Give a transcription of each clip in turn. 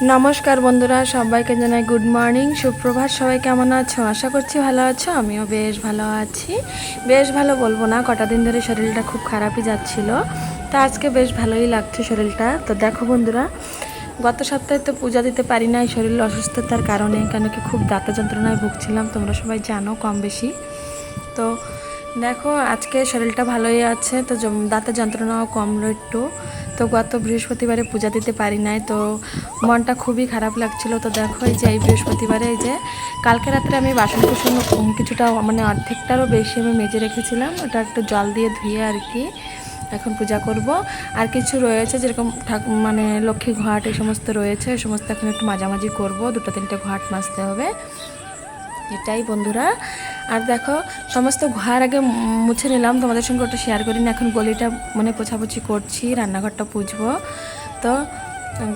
নমস্কার বন্ধুরা, সবাইকে জানাই গুড মর্নিং, সুপ্রভাত। সবাই কেমন আছো? আশা করছি ভালো আছো। আমিও বেশ ভালো আছি। বেশ ভালো বলবো না, কটা দিন ধরে শরীরটা খুব খারাপই যাচ্ছিল। তা আজকে বেশ ভালোই লাগছে শরীরটা। তো দেখো বন্ধুরা, গত সপ্তাহে তো পূজা দিতে পারি না এই শরীর অসুস্থতার কারণে, কেন কি খুব দাঁতে যন্ত্রণায় ভুগছিলাম, তোমরা সবাই জানো কম বেশি। তো দেখো আজকে শরীরটা ভালোই আছে, তো দাঁতের যন্ত্রণাও কমলো একটু। তো গত বৃহস্পতিবারে পূজা দিতে পারি নাই, তো মনটা খুবই খারাপ লাগছিল। তো দেখো এই যে এই বৃহস্পতিবারে এই যে কালকে রাত্রে আমি বাসন কুসন কিছুটা মানে অর্ধেকটারও বেশি আমি মেজে রেখেছিলাম, ওটা একটু জল দিয়ে ধুয়ে আর কি এখন পূজা করব। আর কিছু রয়েছে যেরকম মানে লক্ষ্মী ঘাট এই সমস্ত রয়েছে, এই সমস্ত এখন একটু মাঝামাঝি করব, 2-3টে ঘাট মাজতে হবে, এটাই বন্ধুরা। আর দেখো সমস্ত ঘর আগে মুছে নিলাম, তোমাদের সঙ্গে ওটা শেয়ার করি না। এখন গলিটা মানে পোছাপুছি করছি, রান্নাঘরটা পুছবো। তো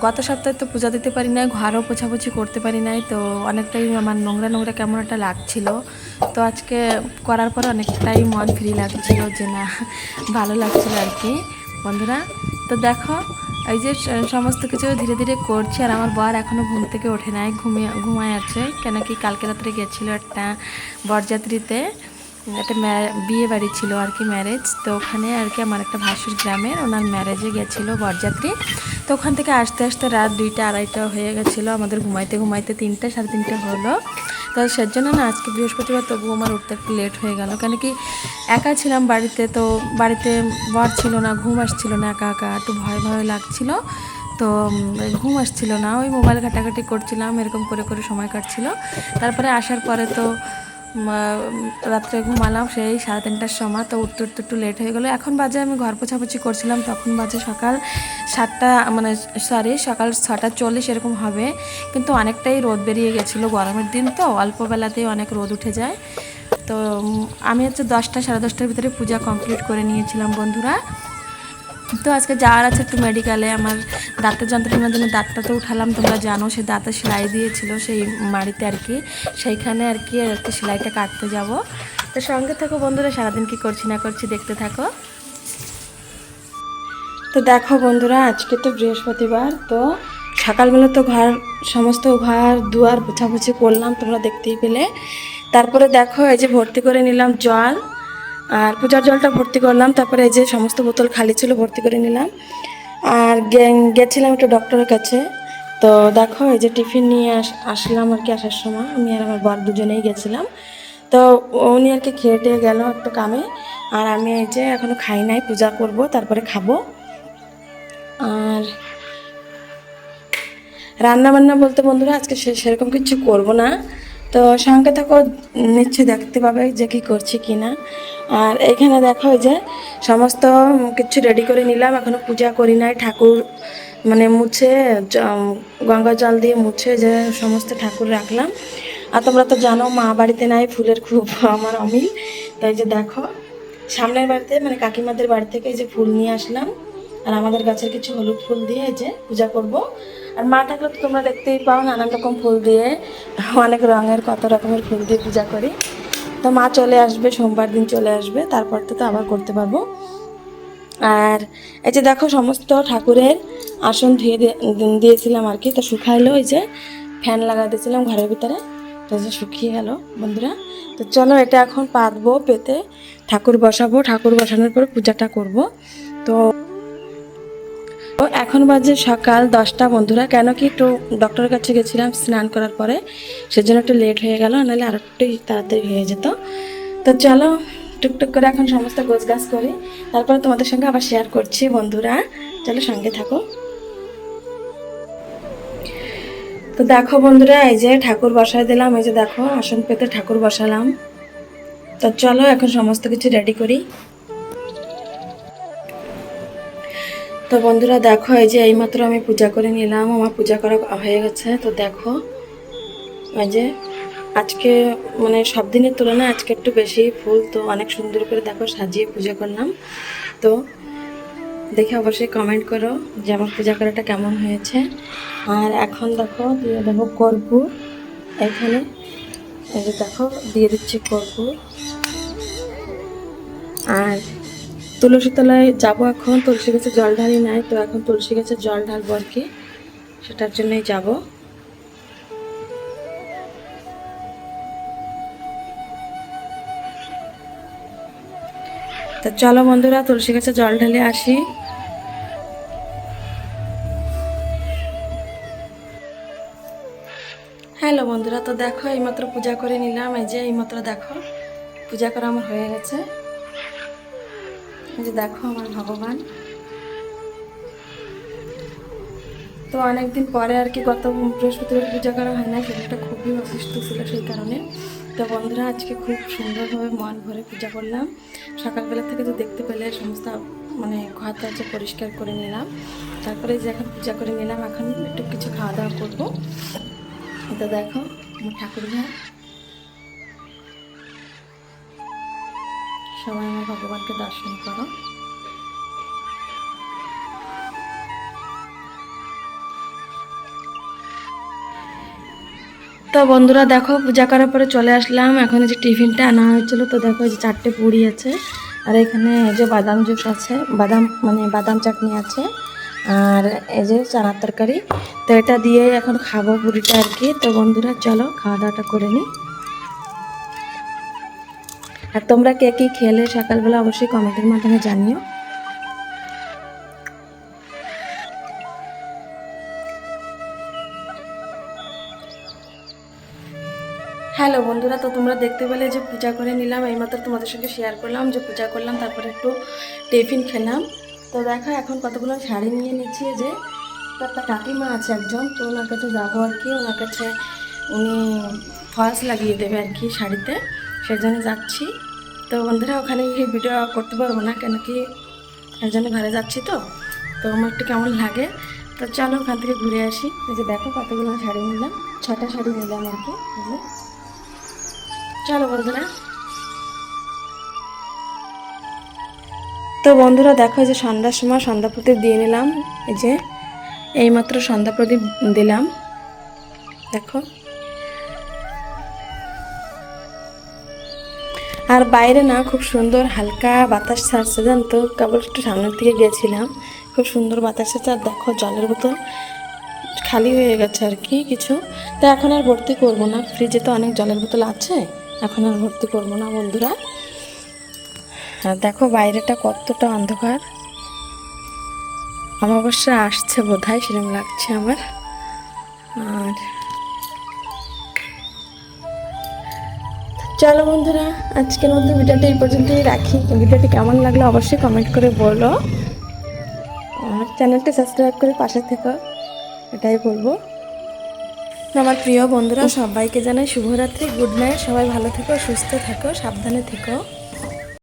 গত সপ্তাহে তো পূজা দিতে পারি নাই, ঘরও পোছাপুছি করতে পারি নাই, তো অনেকটাই আমার নোংরা নোংরা কেমন একটা লাগছিল। তো আজকে করার পর অনেকটাই মন ফ্রি লাগছিল, যে না ভালো লাগছিল আর কি বন্ধুরা। তো দেখো এই যে সমস্ত কিছু ধীরে ধীরে করছি। আর আমার বর এখনও ঘুম থেকে ওঠে নাই, ঘুমায় আছে, কেন কি কালকে রাত্রে গেছিলো একটা বরযাত্রীতে, একটা বিয়ে বাড়ি ছিল আর কি, ম্যারেজ। তো ওখানে আর কি আমার একটা ভাসুর গ্রামের ওনার ম্যারেজে গেছিলো বরযাত্রী। তো ওখান থেকে আসতে আসতে রাত 2টা-2:30 হয়ে গেছিলো, আমাদের ঘুমাইতে ঘুমাইতে 3টে-3:30 হলো। তো সেজন্য না আজকে বৃহস্পতিবার তবু আমার উঠতে একটু লেট হয়ে গেল, কেন কি একা ছিলাম বাড়িতে, তো বাড়িতে বর ছিল না, ঘুম আসছিল না, একা একা একটু ভয় ভয় লাগছিল। তো ঘুম আসছিল না, ওই মোবাইল ঘাটাঘাটি করছিলাম, এরকম করে করে সময় কাটছিল। তারপরে আসার পরে তো রাত্রে ঘুমালাম সেই 3:30টার সময়, তো উঠতে উঠতে একটু লেট হয়ে গেলো। এখন বাজে, আমি ঘর পোছাপুছি করছিলাম তখন বাজে সকাল 7টা, মানে সকাল 6:40 এরকম হবে। কিন্তু অনেকটাই রোদ বেরিয়ে গেছিলো, গরমের দিন তো অল্প বেলাতেই অনেক রোদ উঠে যায়। তো আমি হচ্ছে 10টা-10:30টার ভিতরে পূজা কমপ্লিট করে নিয়েছিলাম বন্ধুরা। তো আজকে যাওয়ার আছে একটু মেডিকেলে, আমার দাঁতের যন্ত্রণার জন্য দাঁতটা তো উঠালাম, তোমরা জানো, সেই দাঁতে সেলাই দিয়েছিল সেই মাড়িতে আর কি, সেইখানে আর কি সেলাইটা কাটতে যাব। তো সঙ্গে থাকো বন্ধুরা, সারাদিন কি করছি না করছি দেখতে থাকো। তো দেখো বন্ধুরা, আজকে তো বৃহস্পতিবার, তো সকালবেলা তো সমস্ত ঘর দুয়ার পোছাপুছি করলাম, তোমরা দেখতেই পেলে। তারপরে দেখো এই যে ভর্তি করে নিলাম জল, আর পূজার জলটা ভর্তি করলাম। তারপরে এই যে সমস্ত বোতল খালি ছিল, ভর্তি করে নিলাম। আর গেছিলাম একটু ডক্টরের কাছে। তো দেখো এই যে টিফিন নিয়ে আসলাম আর কি, আসার সময় আমি আর আমার বর দুজনেই গেছিলাম। তো উনি আর কি খেয়ে টেয়ে গেল একটু কামে, আর আমি এই যে এখনও খাই নাই, পূজা করব তারপরে খাবো। আর রান্না বান্না বলতে বন্ধুরা আজকে সেরকম কিছু করব না, তো সঙ্গে থাকো, নিশ্চয়ই দেখতে পাবে যে কি করছি কি না। আর এখানে দেখো এই যে সমস্ত কিছু রেডি করে নিলাম, এখনো পূজা করি নাই, ঠাকুর মানে মুছে গঙ্গা জল দিয়ে মুছে যে সমস্ত ঠাকুর রাখলাম। আর তোমরা তো জানো মা বাড়িতে নাই, ফুলের খুব আমার অমিল। তাই যে দেখো সামনের বাড়িতে মানে কাকিমাদের বাড়ি থেকে এই যে ফুল নিয়ে আসলাম, আর আমাদের গাছের কিছু হলুদ ফুল দিয়ে এই যে পূজা করব। আর মা ঠাকুর তো তোমরা দেখতেই পাও, নানান রকম ফুল দিয়ে, অনেক রঙের কত রকমের ফুল দিয়ে পূজা করি। তো মা চলে আসবে, সোমবার দিন চলে আসবে, তারপর তো আবার করতে পারবো। আর এই যে দেখো সমস্ত ঠাকুরের আসন ধুয়ে দিয়েছিলাম আর কি, তো শুকাইলো, এই যে ফ্যান লাগা দিয়েছিলাম ঘরের ভিতরে, তো যে শুকিয়ে গেল বন্ধুরা। তো চলো এটা এখন পাতবো, পেতে ঠাকুর বসাবো, ঠাকুর বসানোর পর পূজাটা করব। তো এখন বাজে সকাল 10টা বন্ধুরা, কেন কি একটু ডক্টরের কাছে গেছিলাম স্নান করার পরে, সেজন্য একটু লেট হয়ে গেল, নাহলে আর একটু তাড়াতাড়ি হয়ে যেত। তো চলো টুকটুক করে এখন সমস্ত গোছগাছ করি, তারপরে তোমাদের সঙ্গে আবার শেয়ার করছি বন্ধুরা, চলো সঙ্গে থাকো। তো দেখো বন্ধুরা, এই যে ঠাকুর বসায় দিলাম, এই যে দেখো আসন পেতে ঠাকুর বসালাম। তো চলো এখন সমস্ত কিছু রেডি করি। তো বন্ধুরা দেখো এই যে এইমাত্র আমি পূজা করে নিলাম, আমার পূজা করা হয়ে গেছে। তো দেখো এই যে আজকে মানে সব দিনের তুলনায় আজকে একটু বেশি ফুল, তো অনেক সুন্দর করে দেখো সাজিয়ে পূজা করলাম। তো দেখে অবশ্যই কমেন্ট করো যে আমার পূজা করাটা কেমন হয়েছে। আর এখন দেখো দিয়ে দেবো কর্পূর, এখানে এই যে দেখো দিয়ে দিচ্ছি কর্পূর। আর তুলসী তলায় যাবো, এখন তুলসী গাছে জল ঢালি নাই, তো এখন তুলসী গাছে জল ঢালবো আর কি। সেটার জন্যই যাব। তো চলো বন্ধুরা তুলসী গাছে জল ঢেলে আসি। হ্যালো বন্ধুরা, তো দেখো এইমাত্র পূজা করে নিলাম। এই যে এইমাত্র দেখো পূজা করা আমার হয়ে গেছে। এই যে দেখো আমার ভগবান। তো অনেকদিন পরে আর কি গত বৃহস্পতিবার পূজা করা হয় না, সেটা খুবই অসুস্থ ছিল সেই কারণে। তো বন্ধুরা আজকে খুব সুন্দরভাবে মন ভরে পূজা করলাম। সকালবেলা থেকে তো দেখতে পেলে সমস্ত মানে ঘর দরজা পরিষ্কার করে নিলাম। তারপরে যে এখন পূজা করে নিলাম, এখন একটু কিছু খাওয়া দাওয়া করবো। তো দেখো আমার ঠাকুর ঘর, সবাই আমার ভগবানকে দর্শন করো। তো বন্ধুরা দেখো পূজা করার পরে চলে আসলাম। এখন যে টিফিনটা আনা হয়েছিল, তো দেখো যে 4টে পুরি আছে, আর এখানে এই যে বাদাম জুস আছে, বাদাম চাটনি আছে, আর এই যে চানার তরকারি। তো এটা দিয়ে এখন খাবো পুরিটা আর কি। তো বন্ধুরা চলো খাওয়া দাওয়াটা করে নিই। আর তোমরা কে কী খেলে সকালবেলা অবশ্যই কমেন্টের মাধ্যমে জানিও। হ্যালো বন্ধুরা, তো তোমরা দেখতে পেলে যে পূজা করে নিলাম, এইমাত্র তোমাদের সঙ্গে শেয়ার করলাম যে পূজা করলাম, তারপরে একটু টিফিন খেলাম। তো দেখো এখন কতগুলো শাড়ি নিয়ে নিচ্ছি। যে একটা কাকিমা আছে একজন, তো ওনার কাছে যাবো আর কি। ওনার কাছে উনি ফলস লাগিয়ে দেবে আর কি শাড়িতে, সেজন্য যাচ্ছি। তো বন্ধুরা ওখানে গিয়ে ভিডিও করতে পারবো না, কেন কি একজনের ঘরে যাচ্ছি। তো আমার একটু কেমন লাগে। তো চলো ওখান থেকে ঘুরে আসি। এই যে দেখো কতগুলো শাড়ি নিলাম, 6টা শাড়ি নিলাম আর কি। চলো বন্ধুরা। তো বন্ধুরা দেখো যে সন্ধ্যার সময় সন্ধ্যা প্রদীপ দিয়ে নিলাম। এই যে এইমাত্র সন্ধ্যা প্রদীপ দিলাম দেখো। আর বাইরে না খুব সুন্দর হালকা বাতাস ছাড়ছে, জানো তো। কেবল একটু সামনের দিকে গিয়েছিলাম, খুব সুন্দর বাতাস ছাড়ছে। আর দেখো জলের বোতল খালি হয়ে গেছে আর কি কিছু। তো এখন আর ভর্তি করবো না, ফ্রিজে তো অনেক জলের বোতল আছে, এখন আর ভর্তি করবো না বন্ধুরা। আর দেখো বাইরেটা কতটা অন্ধকার, অমাবস্যা আসছে বোধহয় সেরকম লাগছে আমার। আর চলো বন্ধুরা আজকের মধ্যে ভিডিওটা এই পর্যন্তই রাখি। ভিডিওটি কেমন লাগলো অবশ্যই কমেন্ট করে বলো, আর চ্যানেলটি সাবস্ক্রাইব করে পাশে থেকো, এটাই বলবো। আমার প্রিয় বন্ধুরা সবাইকে জানাই শুভরাত্রি, গুড নাইট। সবাই ভালো থেকো, সুস্থ থেকো, সাবধানে থেকো।